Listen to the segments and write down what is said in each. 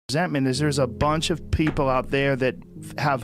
resentment is there's a bunch of people out there that have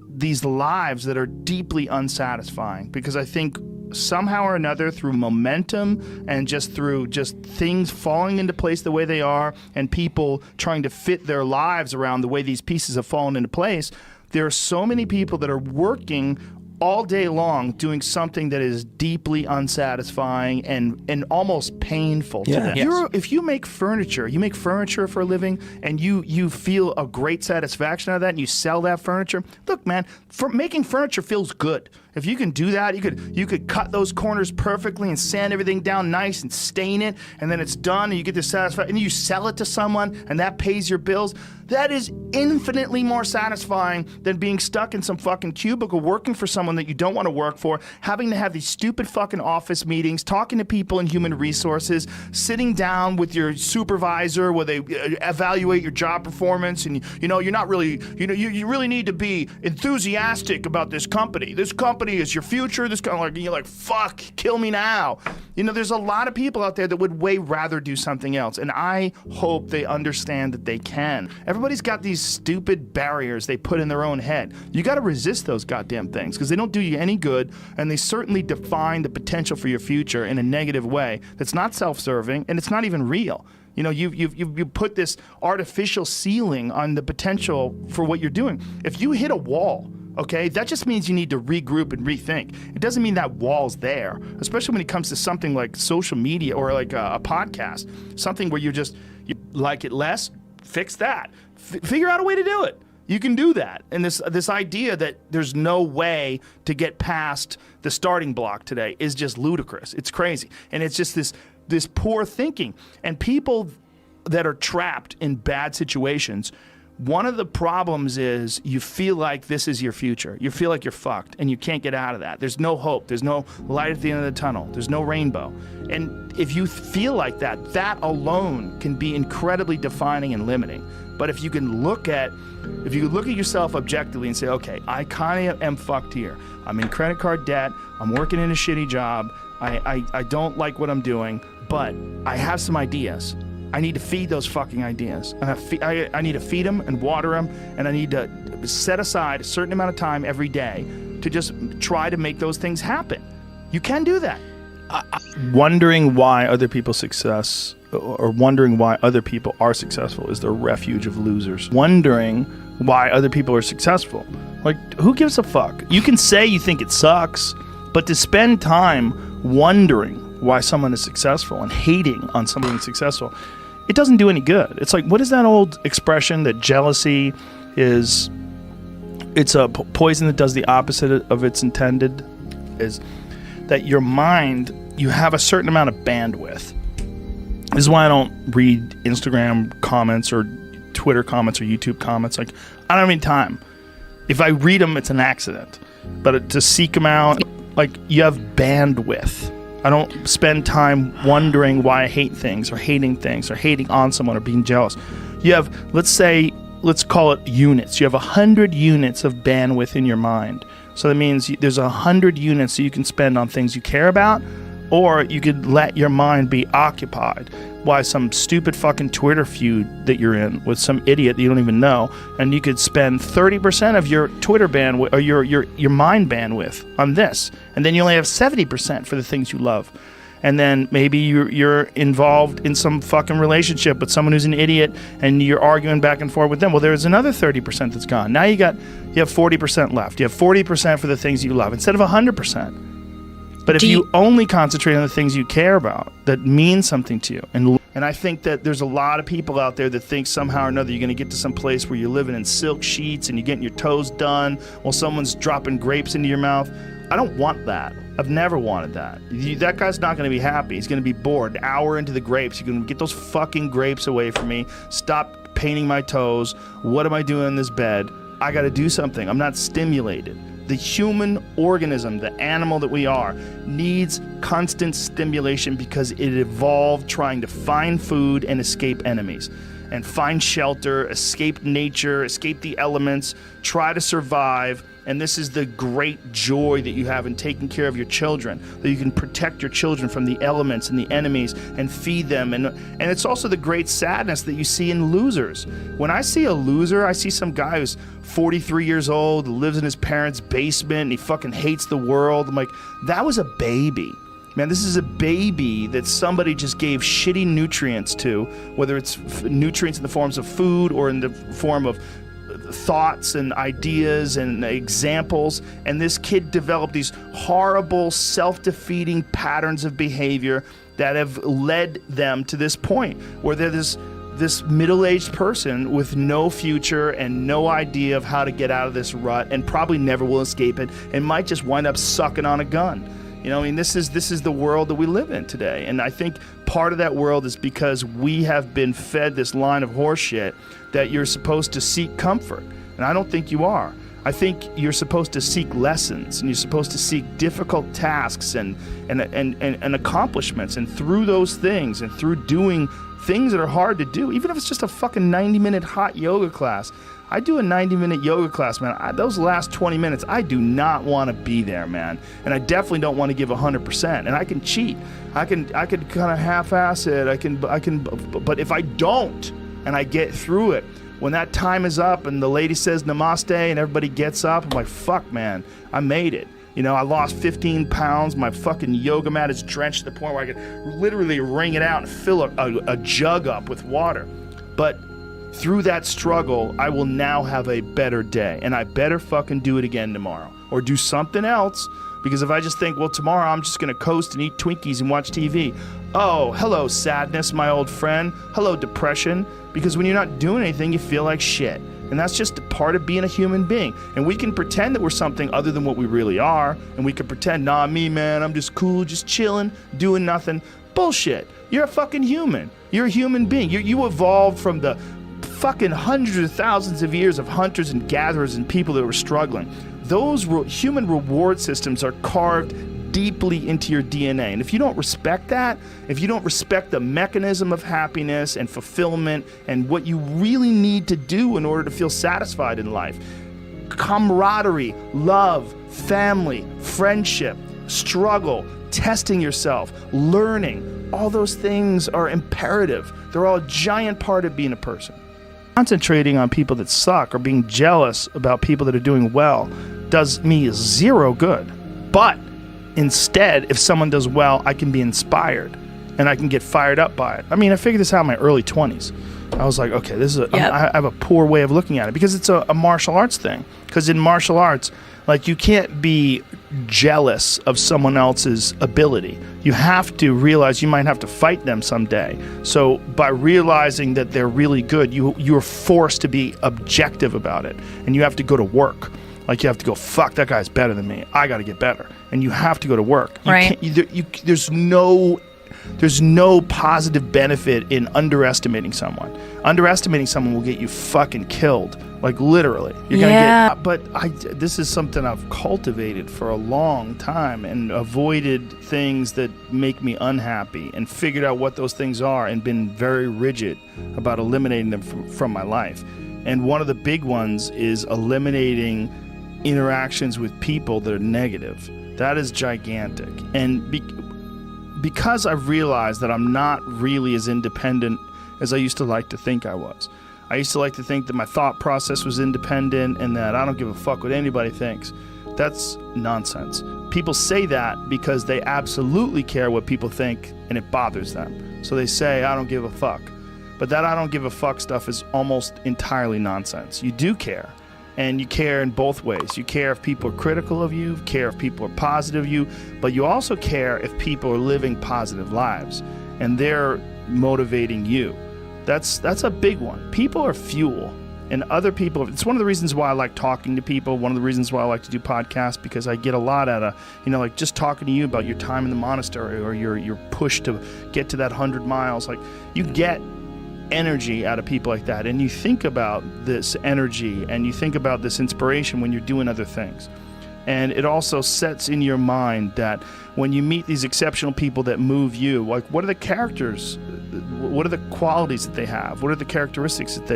these lives that are deeply unsatisfying, because I think somehow or another, through momentum and just through just things falling into place the way they are, and people trying to fit their lives around the way these pieces have fallen into place, there are so many people that are working all day long doing something that is deeply unsatisfying and almost painful to them. Yes. If you make furniture for a living, and you feel a great satisfaction out of that, and you sell that furniture, look, man, making furniture feels good. If you can do that, you could cut those corners perfectly and sand everything down nice and stain it, and then it's done, and you get this satisfaction, and you sell it to someone, and that pays your bills. That is infinitely more satisfying than being stuck in some fucking cubicle working for someone that you don't want to work for, having to have these stupid fucking office meetings, talking to people in human resources, sitting down with your supervisor where they evaluate your job performance, and you're not really, you really need to be enthusiastic about this company. This company is your future. This kind of you're like, fuck, kill me now. There's a lot of people out there that would way rather do something else, and I hope they understand that they can. Everybody's got these stupid barriers they put in their own head. You got to resist those goddamn things, because they don't do you any good, and they certainly define the potential for your future in a negative way that's not self-serving, and it's not even real. You put this artificial ceiling on the potential for what you're doing. If you hit a wall, okay, that just means you need to regroup and rethink. It doesn't mean that wall's there, especially when it comes to something like social media or like a podcast, something where you like it less, fix that. Figure out a way to do it. You can do that. And this idea that there's no way to get past the starting block today is just ludicrous. It's crazy. And it's just this poor thinking. And people that are trapped in bad situations, one of the problems is you feel like this is your future. You feel like you're fucked and you can't get out of that. There's no hope. There's no light at the end of the tunnel. There's no rainbow. And if you feel like that, that alone can be incredibly defining and limiting. But if you look at yourself objectively and say, okay, I kind of am fucked here. I'm in credit card debt. I'm working in a shitty job. I don't like what I'm doing, but I have some ideas. I need to feed those fucking ideas. I need to feed them and water them, and I need to set aside a certain amount of time every day to just try to make those things happen. You can do that. Wondering why other people's success, or wondering why other people are successful, is the refuge of losers. Wondering why other people are successful. Like, who gives a fuck? You can say you think it sucks, but to spend time wondering why someone is successful and hating on someone successful, it doesn't do any good. It's like, what is that old expression that jealousy is, it's a poison that does the opposite of its intended? Is that your mind, you have a certain amount of bandwidth. This is why I don't read Instagram comments or Twitter comments or YouTube comments. Like, I don't have any time. If I read them, it's an accident. But to seek them out, like, you have bandwidth. I don't spend time wondering why I hate things or hating on someone or being jealous. You have, let's call it units. You have 100 units of bandwidth in your mind. So that means there's 100 units that you can spend on things you care about, or you could let your mind be occupied by some stupid fucking Twitter feud that you're in with some idiot that you don't even know, and you could spend 30% of your Twitter bandwidth or your mind bandwidth on this, and then you only have 70% for the things you love. And then maybe you're involved in some fucking relationship with someone who's an idiot, and you're arguing back and forth with them. Well, there's another 30% that's gone. Now you have 40% left. You have 40% for the things you love instead of 100%. But if you only concentrate on the things you care about that mean something to you, and I think that there's a lot of people out there that think somehow or another you're going to get to some place where you're living in silk sheets and you're getting your toes done while someone's dropping grapes into your mouth. I don't want that. I've never wanted that. That guy's not going to be happy. He's going to be bored. An hour into the grapes, you're going to get those fucking grapes away from me. Stop painting my toes. What am I doing in this bed? I got to do something. I'm not stimulated. The human organism, the animal that we are, needs constant stimulation because it evolved trying to find food and escape enemies, and find shelter, escape nature, escape the elements, try to survive, And this is the great joy that you have in taking care of your children, that you can protect your children from the elements and the enemies and feed them. And it's also the great sadness that you see in losers. When I see a loser, I see some guy who's 43 years old, lives in his parents' basement, and he fucking hates the world. I'm like, that was a baby. Man, this is a baby that somebody just gave shitty nutrients to, whether it's nutrients in the forms of food or in the form of thoughts and ideas and examples, and this kid developed these horrible self-defeating patterns of behavior that have led them to this point where they're this middle-aged person with no future and no idea of how to get out of this rut, and probably never will escape it, and might just wind up sucking on a gun. You know, I mean, this is the world that we live in today. And I think part of that world is because we have been fed this line of horseshit that you're supposed to seek comfort. And I don't think you are. I think you're supposed to seek lessons, and you're supposed to seek difficult tasks and accomplishments. And through those things, and through doing things that are hard to do, even if it's just a fucking 90-minute hot yoga class. I do a 90-minute yoga class, man. Those last 20 minutes, I do not want to be there, man. And I definitely don't want to give 100%. And I can cheat. I can kind of half-ass it. I can. But if I don't, and I get through it, when that time is up and the lady says namaste and everybody gets up, I'm like, fuck, man, I made it. You know, I lost 15 pounds. My fucking yoga mat is drenched to the point where I could literally wring it out and fill a jug up with water. But through that struggle, I will now have a better day, and I better fucking do it again tomorrow or do something else, because if I just think, well, tomorrow I'm just going to coast and eat Twinkies and watch TV. Oh, hello, sadness, my old friend. Hello, depression. Because when you're not doing anything, you feel like shit. And that's just a part of being a human being. And we can pretend that we're something other than what we really are, and we can pretend, nah, me, man, I'm just cool, just chilling, doing nothing. Bullshit. You're a fucking human. You're a human being. You evolved from the fucking hundreds of thousands of years of hunters and gatherers and people that were struggling. Those human reward systems are carved deeply into your DNA. And if you don't respect that, if you don't respect the mechanism of happiness and fulfillment and what you really need to do in order to feel satisfied in life, camaraderie, love, family, friendship, struggle, testing yourself, learning, all those things are imperative. They're all a giant part of being a person. Concentrating on people that suck or being jealous about people that are doing well does me zero good. But instead, if someone does well, I can be inspired and I can get fired up by it. I mean, I figured this out in my early 20s. I was like, okay, this is I have a poor way of looking at it, because it's a martial arts thing. Because in martial arts, like, you can't be jealous of someone else's ability. You have to realize you might have to fight them someday. So by realizing that they're really good, you're forced to be objective about it. And you have to go to work. Like, you have to go, fuck, that guy's better than me. I got to get better. And you have to go to work. Right. There's no positive benefit in underestimating someone. Underestimating someone will get you fucking killed. Like, literally. You're gonna get. But this is something I've cultivated for a long time, and avoided things that make me unhappy, and figured out what those things are, and been very rigid about eliminating them from my life. And one of the big ones is eliminating interactions with people that are negative. That is gigantic. And because I've realized that I'm not really as independent as I used to like to think I was. I used to like to think that my thought process was independent and that I don't give a fuck what anybody thinks. That's nonsense. People say that because they absolutely care what people think, and it bothers them. So they say, I don't give a fuck. But that I don't give a fuck stuff is almost entirely nonsense. You do care. And you care in both ways. You care if people are critical of you, care if people are positive of you, but you also care if people are living positive lives and they're motivating you. That's a big one. People are fuel, and other people, it's one of the reasons why I like talking to people, one of the reasons why I like to do podcasts, because I get a lot out of, like just talking to you about your time in the monastery or your push to get to that 100 miles. Like, you get energy out of people like that, and you think about this energy and you think about this inspiration when you're doing other things. And it also sets in your mind that when you meet these exceptional people that move you, like, what are the characters, what are the qualities that they have, what are the characteristics that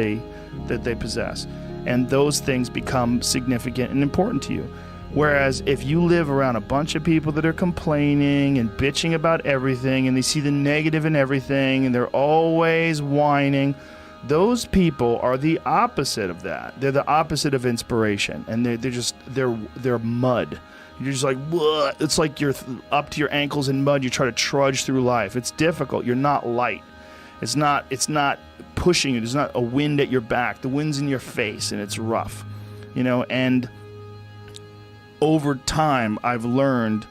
they possess, and those things become significant and important to you. Whereas if you live around a bunch of people that are complaining and bitching about everything, and they see the negative in everything, and they're always whining, those people are the opposite of that. They're the opposite of inspiration, and they're mud. You're just like, what? It's like you're up to your ankles in mud. You try to trudge through life. It's difficult. You're not light. It's not pushing you. There's not a wind at your back. The wind's in your face, and it's rough, and over time, I've learned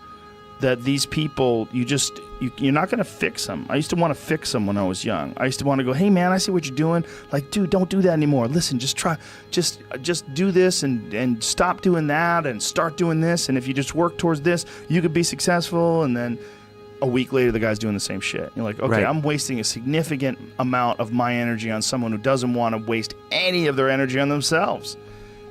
that these people, you're not going to fix them. I used to want to fix them when I was young. I used to want to go, hey man, I see what you're doing. Like, dude, don't do that anymore. Listen, just do this and stop doing that and start doing this. And if you just work towards this, you could be successful. And then a week later, the guy's doing the same shit. You're like, okay, right. I'm wasting a significant amount of my energy on someone who doesn't want to waste any of their energy on themselves.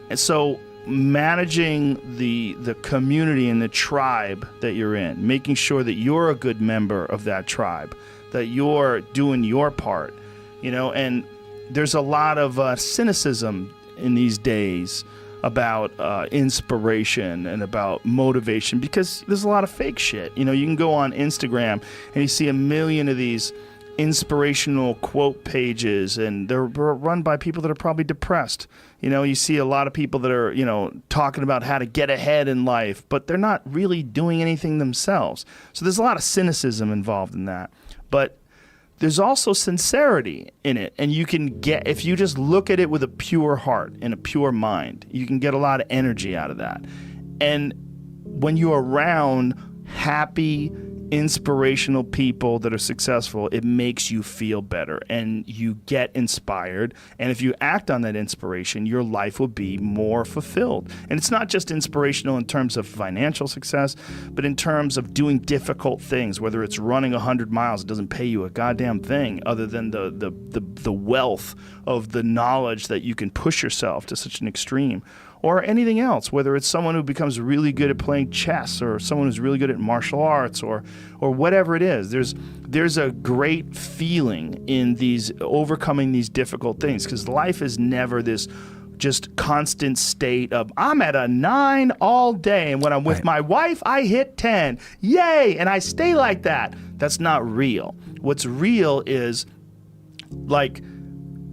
And so managing the community and the tribe that you're in, making sure that you're a good member of that tribe, that you're doing your part, and there's a lot of cynicism in these days about inspiration and about motivation, because there's a lot of fake shit. You can go on Instagram and you see a million of these inspirational quote pages, and they're run by people that are probably depressed. You see a lot of people that are, talking about how to get ahead in life, but they're not really doing anything themselves. So there's a lot of cynicism involved in that. But there's also sincerity in it. And you can get, if you just look at it with a pure heart and a pure mind, you can get a lot of energy out of that. And when you're around happy, inspirational people that are successful, it makes you feel better and you get inspired. And if you act on that inspiration, your life will be more fulfilled. And it's not just inspirational in terms of financial success, but in terms of doing difficult things, whether it's running 100 miles, it doesn't pay you a goddamn thing other than the wealth of the knowledge that you can push yourself to such an extreme. Or anything else, whether it's someone who becomes really good at playing chess, or someone who's really good at martial arts, or whatever it is. There's a great feeling in these overcoming these difficult things, because life is never this just constant state of I'm at a 9 all day, and when I'm with my wife, I hit 10. Yay! And I stay like that. That's not real. What's real is like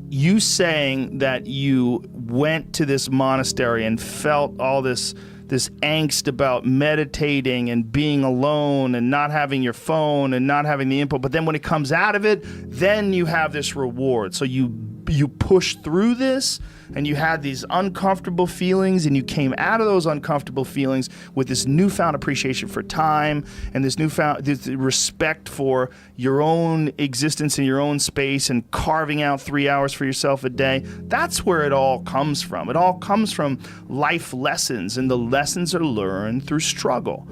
you saying that you went to this monastery and felt all this angst about meditating and being alone and not having your phone and not having the input, but then when it comes out of it, then you have this reward. So you push through this, and you had these uncomfortable feelings, and you came out of those uncomfortable feelings with this newfound appreciation for time and this newfound respect for your own existence in your own space, and carving out 3 hours for yourself a day. That's where it all comes from. It all comes from life lessons, and the lessons are learned through struggle.